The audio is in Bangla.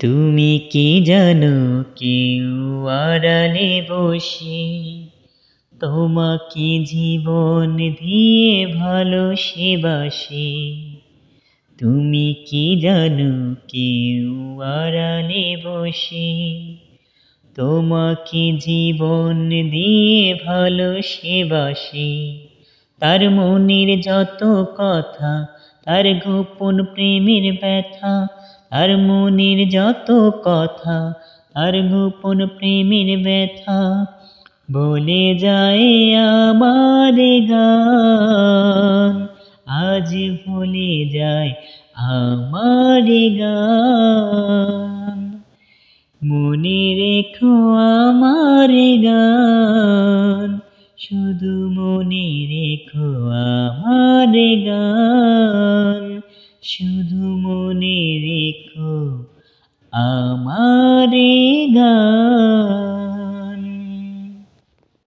তুমি কি জানো কেউ আড়ালে বসে তোমাকে জীবন দিয়ে ভালোবাসে। তুমি কি জানো কেউ আড়ালে বসে তোমাকে জীবন দিয়ে ভালোবাসে। তার মনের যত কথা, তার গোপন প্রেমের ব্যথা, তার মনের যত কথা, তার গোপন প্রেমের ব্যথা বলে যায় আমার গান। আজ ভুলে যায় আমার গান। মনে রেখো আমার গান, শুধু মনে রেখো আমার গান, শুধু মনে রেখো আমার গান।